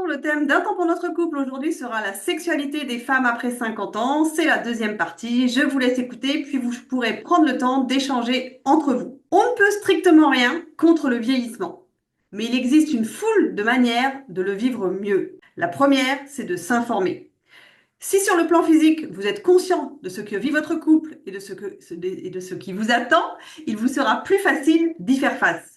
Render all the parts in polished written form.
le thème d'un temps pour notre couple aujourd'hui sera la sexualité des femmes après 50 ans. C'est la deuxième partie. Je vous laisse écouter, puis vous pourrez prendre le temps d'échanger entre vous. On ne peut strictement rien contre le vieillissement, mais il existe une foule de manières de le vivre mieux. La première, c'est de s'informer. Si sur le plan physique, vous êtes conscient de ce que vit votre couple et de ce qui vous attend, il vous sera plus facile d'y faire face.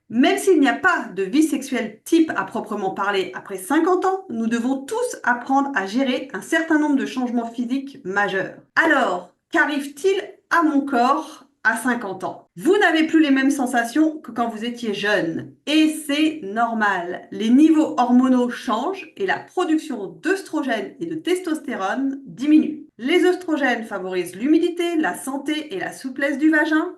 Même s'il n'y a pas de vie sexuelle type à proprement parler après 50 ans, nous devons tous apprendre à gérer un certain nombre de changements physiques majeurs. Alors, qu'arrive-t-il à mon corps à 50 ans? Vous n'avez plus les mêmes sensations que quand vous étiez jeune. Et c'est normal. Les niveaux hormonaux changent et la production d'œstrogènes et de testostérone diminue. Les œstrogènes favorisent l'humidité, la santé et la souplesse du vagin.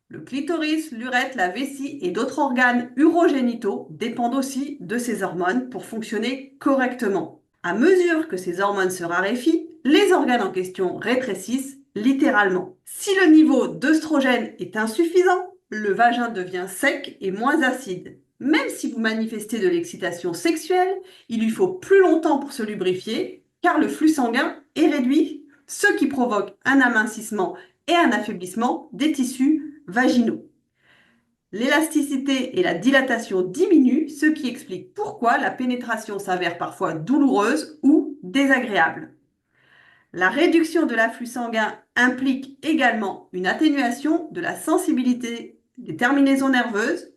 Le clitoris, l'urètre, la vessie et d'autres organes urogénitaux dépendent aussi de ces hormones pour fonctionner correctement. À mesure que ces hormones se raréfient, les organes en question rétrécissent littéralement. Si le niveau d'œstrogène est insuffisant, le vagin devient sec et moins acide. Même si vous manifestez de l'excitation sexuelle, il lui faut plus longtemps pour se lubrifier car le flux sanguin est réduit, ce qui provoque un amincissement et un affaiblissement des tissus vaginaux. L'élasticité et la dilatation diminuent, ce qui explique pourquoi la pénétration s'avère parfois douloureuse ou désagréable. La réduction de l'afflux sanguin implique également une atténuation de la sensibilité des terminaisons nerveuses,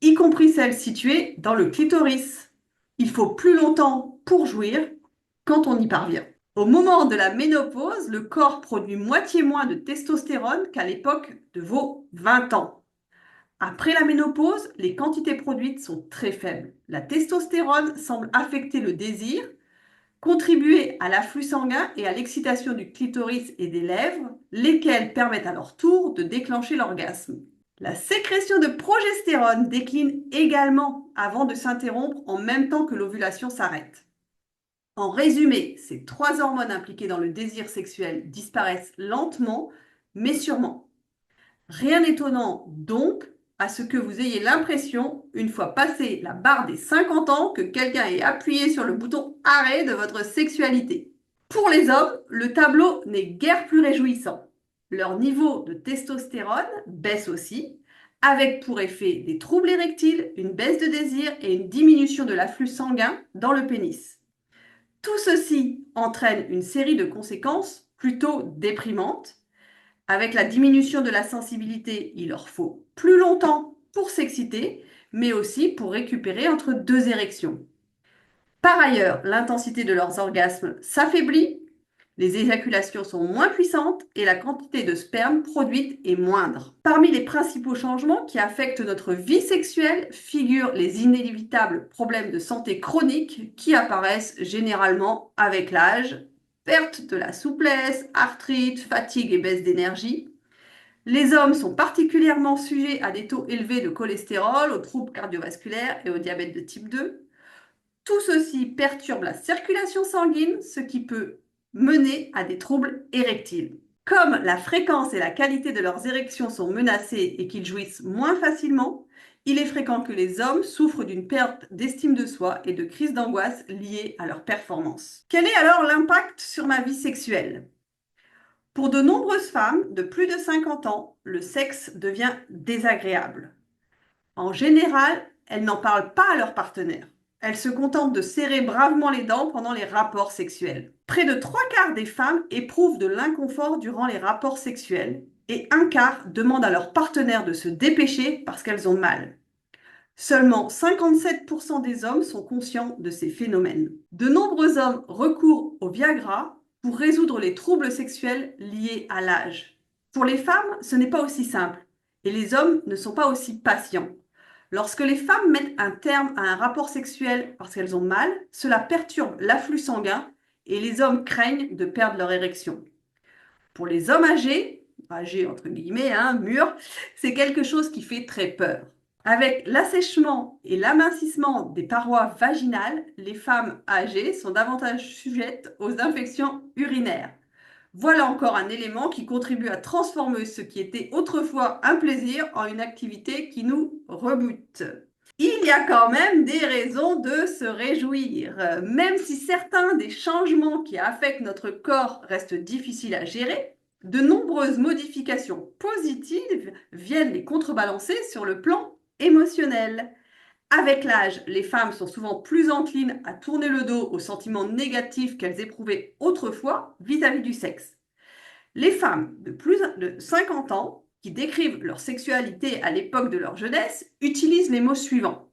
y compris celles situées dans le clitoris. Il faut plus longtemps pour jouir quand on y parvient. Au moment de la ménopause, le corps produit moitié moins de testostérone qu'à l'époque de vos 20 ans. Après la ménopause, les quantités produites sont très faibles. La testostérone semble affecter le désir, contribuer à l'afflux sanguin et à l'excitation du clitoris et des lèvres, lesquelles permettent à leur tour de déclencher l'orgasme. La sécrétion de progestérone décline également avant de s'interrompre en même temps que l'ovulation s'arrête. En résumé, ces trois hormones impliquées dans le désir sexuel disparaissent lentement, mais sûrement. Rien d'étonnant donc à ce que vous ayez l'impression, une fois passé la barre des 50 ans, que quelqu'un ait appuyé sur le bouton arrêt de votre sexualité. Pour les hommes, le tableau n'est guère plus réjouissant. Leur niveau de testostérone baisse aussi, avec pour effet des troubles érectiles, une baisse de désir et une diminution de l'afflux sanguin dans le pénis. Tout ceci entraîne une série de conséquences plutôt déprimantes. Avec la diminution de la sensibilité, il leur faut plus longtemps pour s'exciter, mais aussi pour récupérer entre deux érections. Par ailleurs, l'intensité de leurs orgasmes s'affaiblit, les éjaculations sont moins puissantes et la quantité de sperme produite est moindre. Parmi les principaux changements qui affectent notre vie sexuelle figurent les inévitables problèmes de santé chroniques qui apparaissent généralement avec l'âge, perte de la souplesse, arthrite, fatigue et baisse d'énergie. Les hommes sont particulièrement sujets à des taux élevés de cholestérol, aux troubles cardiovasculaires et au diabète de type 2. Tout ceci perturbe la circulation sanguine, ce qui peut mener à des troubles érectiles. Comme la fréquence et la qualité de leurs érections sont menacées et qu'ils jouissent moins facilement, il est fréquent que les hommes souffrent d'une perte d'estime de soi et de crises d'angoisse liées à leur performance. Quel est alors l'impact sur ma vie sexuelle? Pour de nombreuses femmes de plus de 50 ans, le sexe devient désagréable. En général, elles n'en parlent pas à leur partenaire. Elles se contentent de serrer bravement les dents pendant les rapports sexuels. Près de 3/4 des femmes éprouvent de l'inconfort durant les rapports sexuels et 1/4 demandent à leur partenaire de se dépêcher parce qu'elles ont mal. Seulement 57% des hommes sont conscients de ces phénomènes. De nombreux hommes recourent au Viagra pour résoudre les troubles sexuels liés à l'âge. Pour les femmes, ce n'est pas aussi simple et les hommes ne sont pas aussi patients. Lorsque les femmes mettent un terme à un rapport sexuel parce qu'elles ont mal, cela perturbe l'afflux sanguin et les hommes craignent de perdre leur érection. Pour les hommes âgés entre guillemets, mûrs, c'est quelque chose qui fait très peur. Avec l'assèchement et l'amincissement des parois vaginales, les femmes âgées sont davantage sujettes aux infections urinaires. Voilà encore un élément qui contribue à transformer ce qui était autrefois un plaisir en une activité qui nous rebute. Il y a quand même des raisons de se réjouir. Même si certains des changements qui affectent notre corps restent difficiles à gérer, de nombreuses modifications positives viennent les contrebalancer sur le plan émotionnel. Avec l'âge, les femmes sont souvent plus enclines à tourner le dos aux sentiments négatifs qu'elles éprouvaient autrefois vis-à-vis du sexe. Les femmes de plus de 50 ans qui décrivent leur sexualité à l'époque de leur jeunesse utilisent les mots suivants: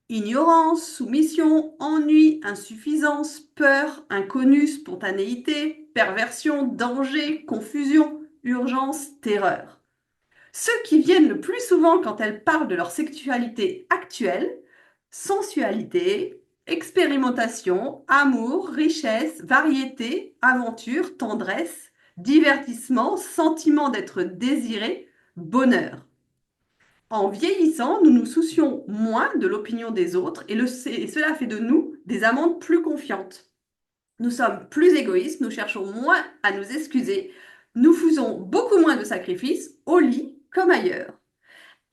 ignorance, soumission, ennui, insuffisance, peur, inconnu, spontanéité, perversion, danger, confusion, urgence, terreur. Ceux qui viennent le plus souvent quand elles parlent de leur sexualité actuelle: sensualité, expérimentation, amour, richesse, variété, aventure, tendresse, divertissement, sentiment d'être désiré, bonheur. En vieillissant, nous nous soucions moins de l'opinion des autres et cela fait de nous des amantes plus confiantes. Nous sommes plus égoïstes, nous cherchons moins à nous excuser, nous faisons beaucoup moins de sacrifices, au lit comme ailleurs.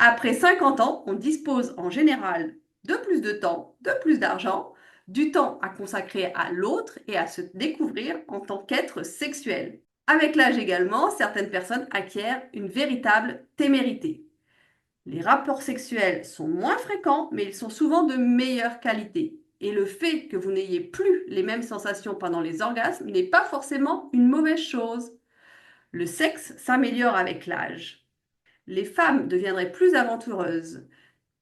Après 50 ans, on dispose en général de plus de temps, de plus d'argent, du temps à consacrer à l'autre et à se découvrir en tant qu'être sexuel. Avec l'âge également, certaines personnes acquièrent une véritable témérité. Les rapports sexuels sont moins fréquents, mais ils sont souvent de meilleure qualité. Et le fait que vous n'ayez plus les mêmes sensations pendant les orgasmes n'est pas forcément une mauvaise chose. Le sexe s'améliore avec l'âge. Les femmes deviendraient plus aventureuses.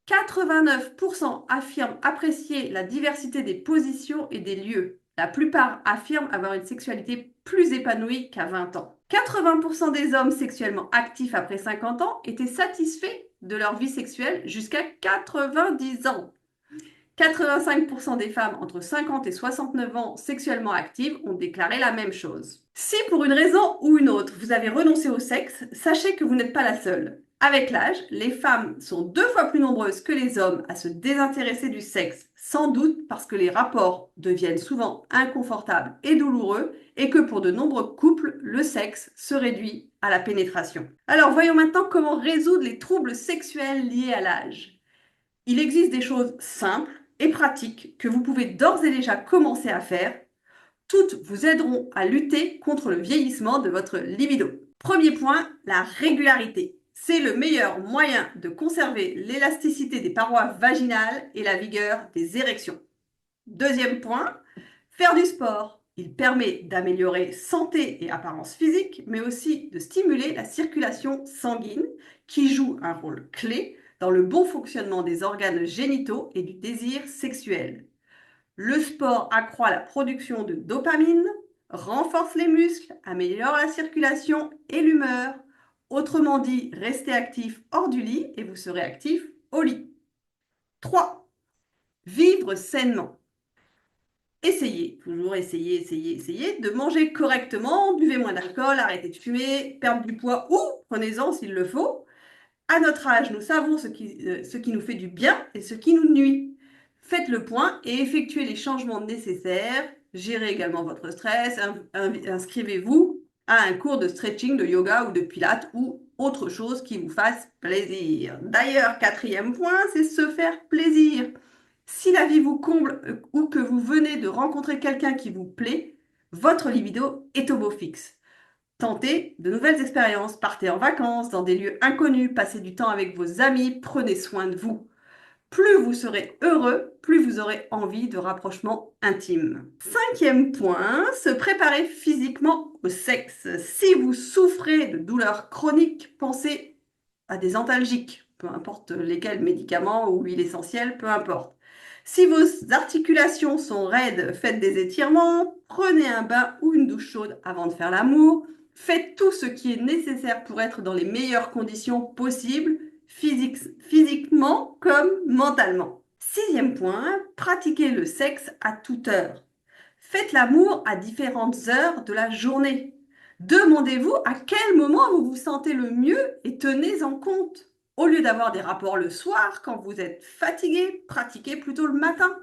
89% affirment apprécier la diversité des positions et des lieux. La plupart affirment avoir une sexualité plus épanouie qu'à 20 ans. 80% des hommes sexuellement actifs après 50 ans étaient satisfaits de leur vie sexuelle jusqu'à 90 ans. 85% des femmes entre 50 et 69 ans sexuellement actives ont déclaré la même chose. Si pour une raison ou une autre vous avez renoncé au sexe, sachez que vous n'êtes pas la seule. Avec l'âge, les femmes sont 2 fois plus nombreuses que les hommes à se désintéresser du sexe, sans doute parce que les rapports deviennent souvent inconfortables et douloureux et que pour de nombreux couples, le sexe se réduit à la pénétration. Alors voyons maintenant comment résoudre les troubles sexuels liés à l'âge. Il existe des choses simples et pratiques que vous pouvez d'ores et déjà commencer à faire. Toutes vous aideront à lutter contre le vieillissement de votre libido. Premier point, la régularité. C'est le meilleur moyen de conserver l'élasticité des parois vaginales et la vigueur des érections. Deuxième point, faire du sport. Il permet d'améliorer santé et apparence physique, mais aussi de stimuler la circulation sanguine qui joue un rôle clé dans le bon fonctionnement des organes génitaux et du désir sexuel. Le sport accroît la production de dopamine, renforce les muscles, améliore la circulation et l'humeur. Autrement dit, restez actif hors du lit et vous serez actif au lit. 3. Vivre sainement. Essayez, toujours essayez de manger correctement, buvez moins d'alcool, arrêtez de fumer, perdre du poids ou prenez-en s'il le faut. À notre âge, nous savons ce qui nous fait du bien et ce qui nous nuit. Faites le point et effectuez les changements nécessaires. Gérez également votre stress. Inscrivez-vous à un cours de stretching, de yoga ou de pilates ou autre chose qui vous fasse plaisir. D'ailleurs, 4e point, c'est se faire plaisir. Si la vie vous comble ou que vous venez de rencontrer quelqu'un qui vous plaît, votre libido est au beau fixe. Tentez de nouvelles expériences, partez en vacances dans des lieux inconnus, passez du temps avec vos amis, prenez soin de vous. Plus vous serez heureux, plus vous aurez envie de rapprochement intime. 5e point, se préparer physiquement au sexe. Si vous souffrez de douleurs chroniques, pensez à des antalgiques, peu importe lesquels, médicaments ou huiles essentielles, peu importe. Si vos articulations sont raides, faites des étirements, prenez un bain ou une douche chaude avant de faire l'amour, faites tout ce qui est nécessaire pour être dans les meilleures conditions possibles, physiquement comme mentalement. 6e point, pratiquez le sexe à toute heure. Faites l'amour à différentes heures de la journée. Demandez-vous à quel moment vous vous sentez le mieux et tenez en compte. Au lieu d'avoir des rapports le soir, quand vous êtes fatigué, pratiquez plutôt le matin.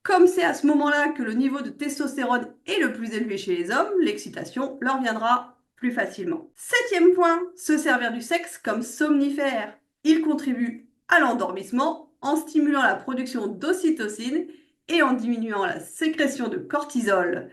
Comme c'est à ce moment-là que le niveau de testostérone est le plus élevé chez les hommes, l'excitation leur viendra plus facilement. 7e point, se servir du sexe comme somnifère. Il contribue à l'endormissement en stimulant la production d'ocytocine et en diminuant la sécrétion de cortisol.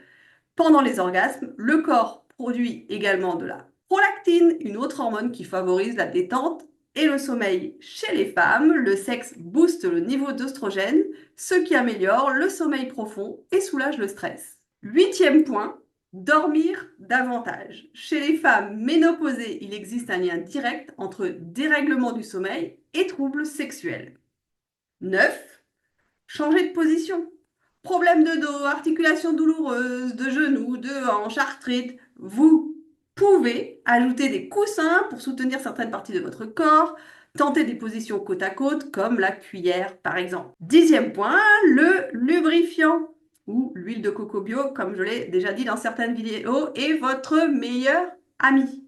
Pendant les orgasmes, le corps produit également de la prolactine, une autre hormone qui favorise la détente et le sommeil. Chez les femmes, le sexe booste le niveau d'œstrogène, ce qui améliore le sommeil profond et soulage le stress. Huitième point, dormir davantage. Chez les femmes ménopausées, il existe un lien direct entre dérèglement du sommeil et troubles sexuels. 9. Changer de position. Problème de dos, articulation douloureuse, de genoux, de hanche, arthrite. Vous pouvez ajouter des coussins pour soutenir certaines parties de votre corps. Tenter des positions côte à côte, comme la cuillère par exemple. 10e point, le lubrifiant ou l'huile de coco bio, comme je l'ai déjà dit dans certaines vidéos, est votre meilleur ami.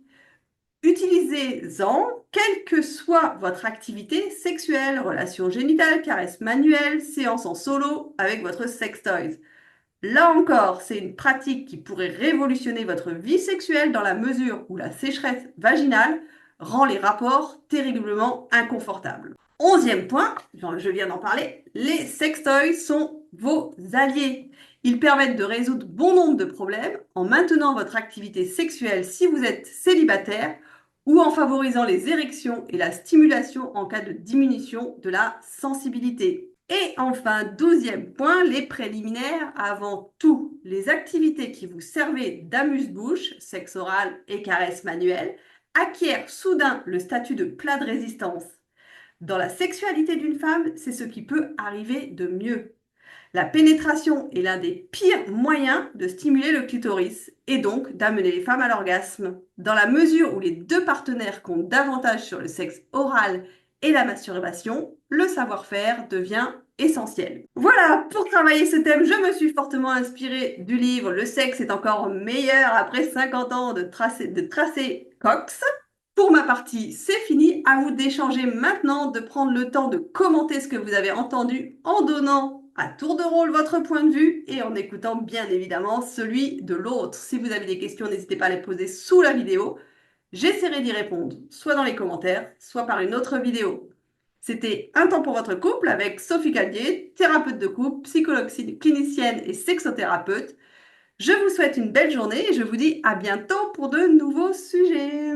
Utilisez-en, quelle que soit votre activité sexuelle, relations génitales, caresses manuelles, séances en solo avec votre sextoys. Là encore, c'est une pratique qui pourrait révolutionner votre vie sexuelle dans la mesure où la sécheresse vaginale rend les rapports terriblement inconfortables. 11e point, je viens d'en parler, les sextoys sont vos alliés. Ils permettent de résoudre bon nombre de problèmes en maintenant votre activité sexuelle si vous êtes célibataire ou en favorisant les érections et la stimulation en cas de diminution de la sensibilité. Et enfin, 12e point, les préliminaires. Avant tout, les activités qui vous servent d'amuse-bouche, sexe oral et caresse manuelle, acquièrent soudain le statut de plat de résistance. Dans la sexualité d'une femme, c'est ce qui peut arriver de mieux. La pénétration est l'un des pires moyens de stimuler le clitoris et donc d'amener les femmes à l'orgasme. Dans la mesure où les deux partenaires comptent davantage sur le sexe oral et la masturbation, le savoir-faire devient essentiel. Voilà, pour travailler ce thème, je me suis fortement inspirée du livre Le sexe est encore meilleur après 50 ans de Tracey Cox. Pour ma partie, c'est fini. À vous d'échanger maintenant, de prendre le temps de commenter ce que vous avez entendu en donnant à tour de rôle votre point de vue et en écoutant bien évidemment celui de l'autre. Si vous avez des questions, n'hésitez pas à les poser sous la vidéo. J'essaierai d'y répondre, soit dans les commentaires, soit par une autre vidéo. C'était Un temps pour votre couple avec Sophie Caldier, thérapeute de couple, psychologue clinicienne et sexothérapeute. Je vous souhaite une belle journée et je vous dis à bientôt pour de nouveaux sujets.